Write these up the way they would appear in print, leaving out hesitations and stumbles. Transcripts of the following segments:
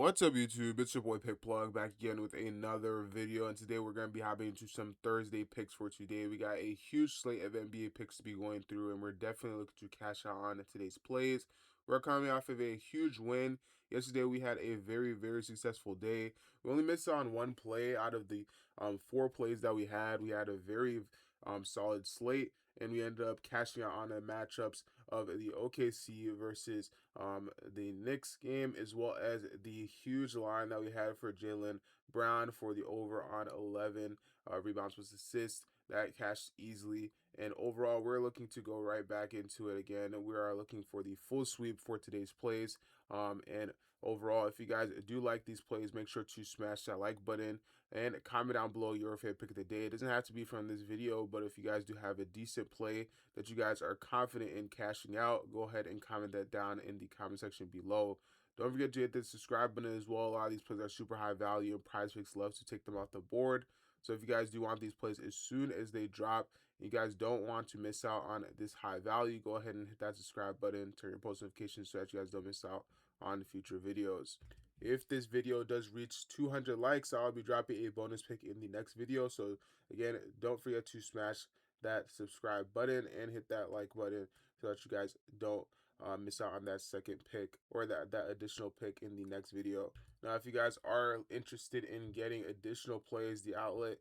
What's up, YouTube? It's your boy Pick Plug back again with another video, and today we're going to be hopping into some Thursday picks for today. We got a huge slate of NBA picks to be going through, and we're definitely looking to cash out on today's plays. We're coming off of a huge win. Yesterday we had a very successful day. We only missed on one play out of the four plays that we had. We had a very solid slate, and we ended up cashing out on the matchups of the OKC versus the Knicks game, as well as the huge line that we had for Jaylen Brown for the over on 11 rebounds plus assists. That cashed easily. And overall, we're looking to go right back into it again. We are looking for the full sweep for today's plays. And overall, if you guys do like these plays, make sure to smash that like button and comment down below your favorite pick of the day. It doesn't have to be from this video, but if you guys do have a decent play that you guys are confident in cashing out, go ahead and comment that down in the comment section below. Don't forget to hit the subscribe button as well. A lot of these plays are super high value, and PrizePicks loves to take them off the board. So if you guys do want these plays as soon as they drop, you guys don't want to miss out on this high value, go ahead and hit that subscribe button, turn your post notifications so that you guys don't miss out on future videos. If this video does reach 200 likes, I'll be dropping a bonus pick in the next video. So again, don't forget to smash that subscribe button and hit that like button so that you guys don't miss out on that second pick or that additional pick in the next video. Now, if you guys are interested in getting additional plays, the outlet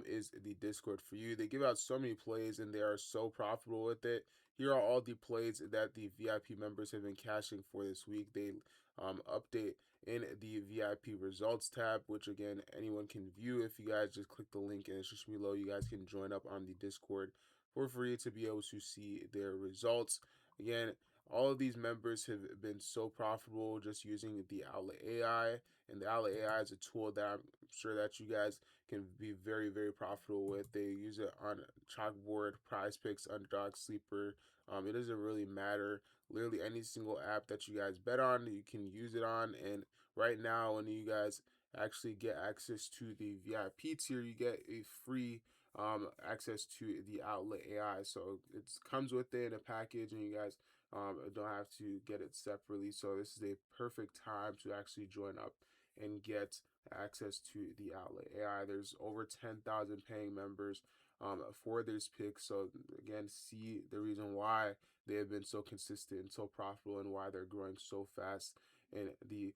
is the Discord for you. They give out so many plays and they are so profitable with it. Here are all the plays that the VIP members have been cashing for this week. They update in the VIP results tab, which again, anyone can view. If you guys just click the link in the description below, you guys can join up on the Discord for free to be able to see their results. Again, all of these members have been so profitable just using the Outlet AI, and the Outlet AI is a tool that I'm sure that you guys can be very profitable with. They use it on Chalkboard, PrizePicks, Underdog, Sleeper. It doesn't really matter. Literally any single app that you guys bet on, you can use it on. And right now, when you guys actually get access to the VIP tier, you get a free access to the Outlet AI. So it comes with it in a package, and you guys don't have to get it separately. So this is a perfect time to actually join up and get access to the Outlet AI. There's over 10,000 paying members for this pick. So again, see the reason why they have been so consistent and so profitable, and why they're growing so fast in the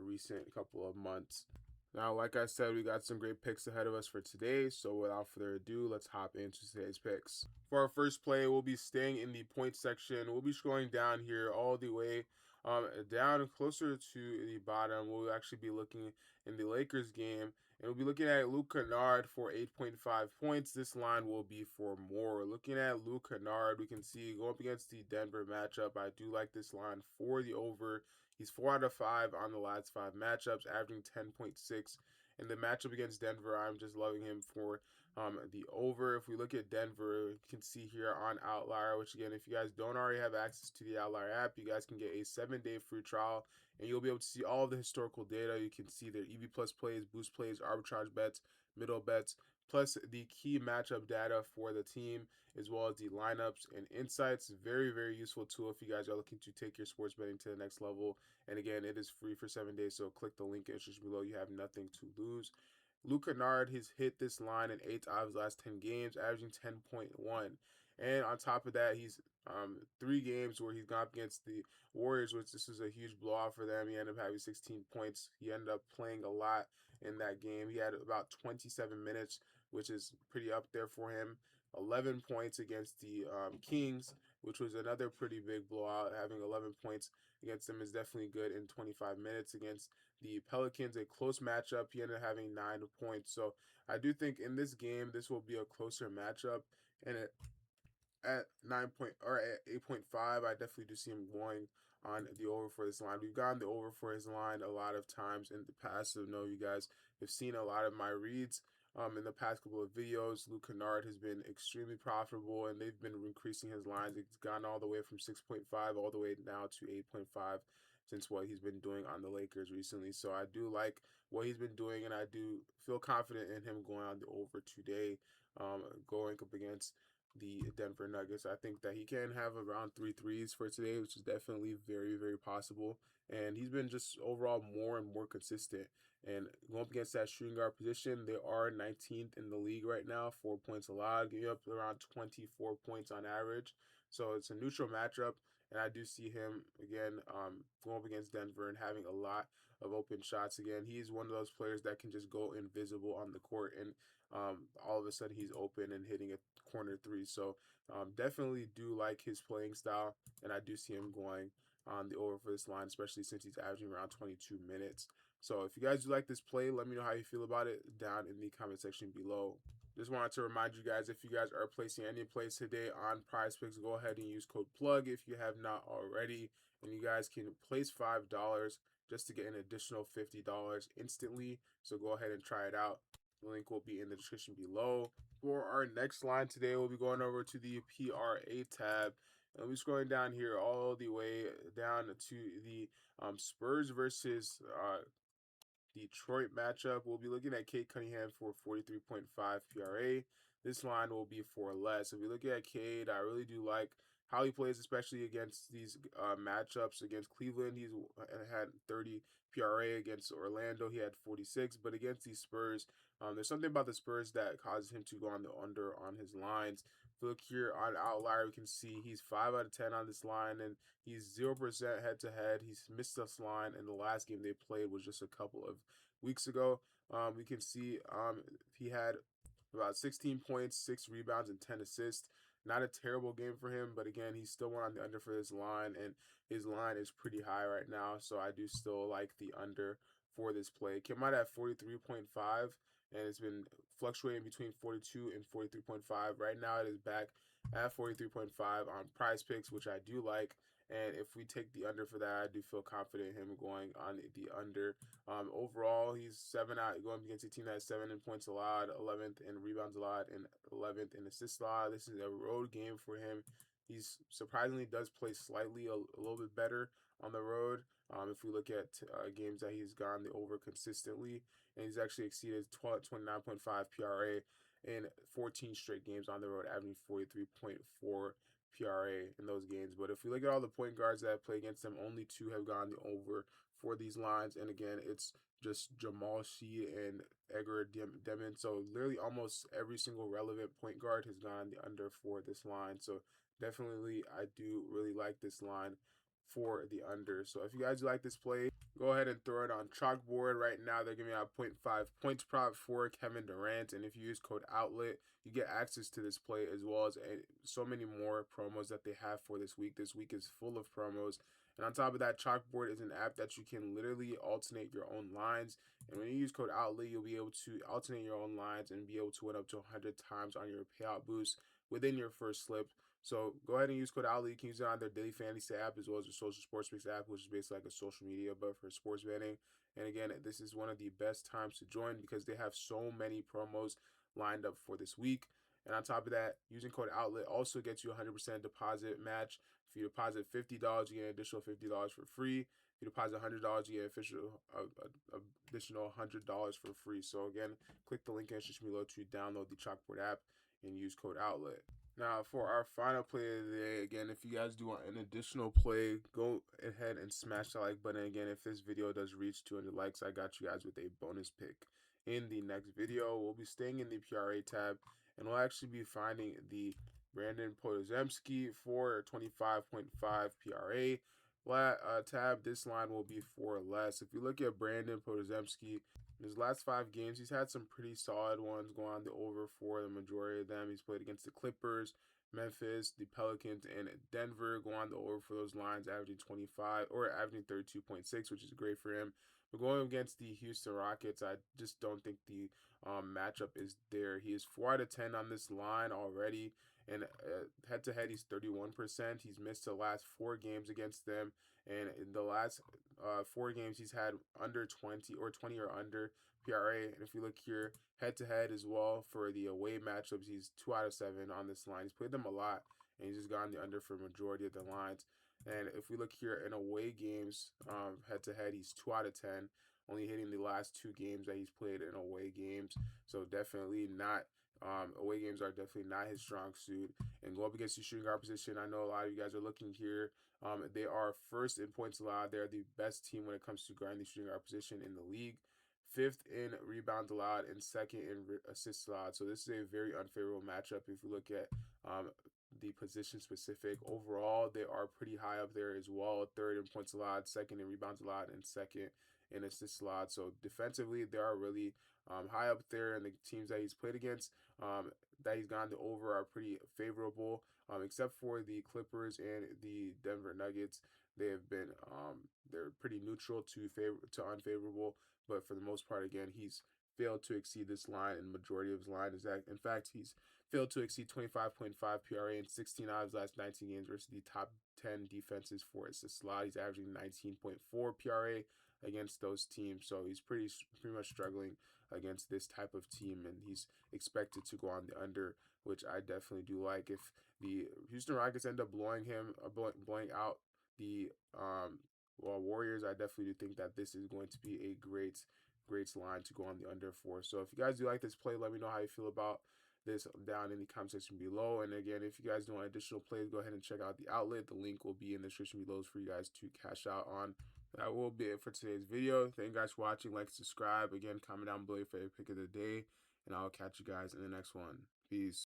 recent couple of months. Now, like I said, we got some great picks ahead of us for today. So without further ado, let's hop into today's picks. For our first play, we'll be staying in the point section. We'll be scrolling down here all the way down closer to the bottom. We'll actually be looking in the Lakers game, and we'll be looking at Luke Kennard for 8.5 points. This line will be for more. Looking at Luke Kennard, we can see going up against the Denver matchup. I do like this line for the over. He's 4 out of 5 on the last 5 matchups, averaging 10.6. In the matchup against Denver, I'm just loving him for the over. If we look at Denver, you can see here on Outlier, which again, if you guys don't already have access to the Outlier app, you guys can get a 7-day free trial, and you'll be able to see all of the historical data. You can see their EV plus plays, boost plays, arbitrage bets, middle bets, plus the key matchup data for the team, as well as the lineups and insights. Very useful tool if you guys are looking to take your sports betting to the next level. And again, it is free for 7 days, so click the link in the description below. You have nothing to lose. Luke Kennard has hit this line in 8 out of his last 10 games, averaging 10.1. And on top of that, he's 3 games where he's gone up against the Warriors, which this is a huge blowout for them. He ended up having 16 points. He ended up playing a lot in that game. He had about 27 minutes, which is pretty up there for him. 11 points against the Kings, which was another pretty big blowout. Having 11 points against them is definitely good in 25 minutes. Against the Pelicans, a close matchup, he ended up having 9 points. So I do think in this game, this will be a closer matchup. And at 8.5, I definitely do see him going on the over for this line. We've gotten the over for his line a lot of times in the past, so I know you guys have seen a lot of my reads in the past couple of videos. Luke Kennard has been extremely profitable, and they've been increasing his lines. It's gone all the way from 6.5 all the way now to 8.5 since what he's been doing on the Lakers recently. So I do like what he's been doing, and I do feel confident in him going on the over today, going up against the Denver Nuggets. I think that he can have around 3 threes for today, which is definitely very, very possible. And he's been just overall more and more consistent. And going up against that shooting guard position, they are 19th in the league right now, 4 points allowed, giving up around 24 points on average. So it's a neutral matchup. And I do see him again going up against Denver and having a lot of open shots again. He's one of those players that can just go invisible on the court, and all of a sudden he's open and hitting a corner three. So definitely do like his playing style, and I do see him going on the over for this line, especially since he's averaging around 22 minutes. So if you guys do like this play, let me know how you feel about it down in the comment section below. Just wanted to remind you guys, if you guys are placing any plays today on PrizePicks, go ahead and use code PLUG if you have not already. And you guys can place $5 just to get an additional $50 instantly. So go ahead and try it out. The link will be in the description below. For our next line today, we'll be going over to the PRA tab. And we'll be scrolling down here all the way down to the Spurs versus Detroit matchup. We'll be looking at Cade Cunningham for 43.5 PRA. This line will be for less. If we look at Cade, I really do like how he plays, especially against these matchups against Cleveland. He's had 30 PRA against Orlando. He had 46, but against these Spurs, there's something about the Spurs that causes him to go on the under on his lines. If we look here on Outlier, we can see he's 5 out of 10 on this line, and he's 0% head to head. He's missed this line, and the last game they played was just a couple of weeks ago. We can see he had about 16 points, 6 rebounds, and 10 assists. Not a terrible game for him, but again, he's still went on the under for this line, and his line is pretty high right now, so I do still like the under for this play. It came out at 43.5, and it's been fluctuating between 42 and 43.5. Right now, it is back at 43.5 on PrizePicks, which I do like. And if we take the under for that, I do feel confident in him going on the under. Overall, he's 7 out, going against a team that's 7 in points allowed, 11th in rebounds allowed, and 11th in assists allowed. This is a road game for him. He's surprisingly does play slightly a little bit better on the road. If we look at games that he's gone the over consistently, and he's actually exceeded 29.5 PRA in 14 straight games on the road, averaging 43.4 PRA in those games. But if we look at all the point guards that play against them, only 2 have gone the over for these lines. And again, it's just Jamal Sheed and Edgar Demon. So literally almost every single relevant point guard has gone the under for this line. So definitely I do really like this line for the under. So if you guys like this play, go ahead and throw it on chalkboard. Right now they're giving out 0.5 points prop for Kevin Durant, and if you use code OUTLET, you get access to this play as well as so many more promos that they have for this week. This week is full of promos. And on top of that, Chalkboard is an app that you can literally alternate your own lines. And when you use code OUTLET, you'll be able to alternate your own lines and be able to win up to 100 times on your payout boost within your first slip. So go ahead and use code OUTLET. You can use it on their daily fantasy app as well as their social sports mix app, which is basically like a social media but for sports betting. And again, this is one of the best times to join because they have so many promos lined up for this week. And on top of that, using code OUTLET also gets you a 100% deposit match. If you deposit $50, you get an additional $50 for free. If you deposit $100, you get additional $100 for free. So again, click the link in the description below to download the Chalkboard app and use code OUTLET. Now, for our final play of the day, again, if you guys do want an additional play, go ahead and smash the like button. Again, if this video does reach 200 likes, I got you guys with a bonus pick. In the next video, we'll be staying in the PRA tab, and we'll actually be finding the Brandin Podziemski for 25.5 PRA. Tab, this line will be for less. If you look at Brandin Podziemski, in his last 5 games, he's had some pretty solid ones going on the over for the majority of them. He's played against the Clippers, Memphis, the Pelicans, and Denver, going on the over for those lines, averaging 25 or averaging 32.6, which is great for him. But going against the Houston Rockets, I just don't think the matchup is there. He is 4 out of 10 on this line already, and head-to-head, he's 31%. He's missed the last 4 games against them, and in the last 4 games, he's had under 20 or 20 or under PRA. And if you look here, head-to-head as well for the away matchups, he's 2 out of 7 on this line. He's played them a lot, and he's just gone the under for majority of the lines. And if we look here in away games, head-to-head, he's 2 out of 10, only hitting the last 2 games that he's played in away games. So definitely not Away games are definitely not his strong suit. And go up against the shooting guard position, I know a lot of you guys are looking here. They are first in points allowed. They're the best team when it comes to guarding the shooting guard position in the league. Fifth in rebounds allowed and second in assists allowed. So this is a very unfavorable matchup if you look at the position specific. Overall, they are pretty high up there as well. Third in points allowed, second in rebounds allowed, and second in assists allowed. So defensively, they are really high up there, and the teams that he's played against, that he's gone to over, are pretty favorable. Except for the Clippers and the Denver Nuggets, they have been they're pretty neutral to unfavorable. But for the most part, again, he's failed to exceed this line, and the majority of his line is that. In fact, he's failed to exceed 25.5 PRA in 16 out of his last 19 games versus the top 10 defenses for assists allowed. He's averaging 19.4 PRA against those teams, so he's pretty much struggling against this type of team, and he's expected to go on the under, which I definitely do like. If the Houston Rockets end up blowing out the Warriors, I definitely do think that this is going to be a great line to go on the under for. So if you guys do like this play, let me know how you feel about this down in the comment section below. And again, if you guys do want additional plays, go ahead and check out the outlet. The link will be in the description below for you guys to cash out on. That will be it for today's video. Thank you guys for watching. Like, subscribe. Again, comment down below your favorite pick of the day, and I'll catch you guys in the next one. Peace.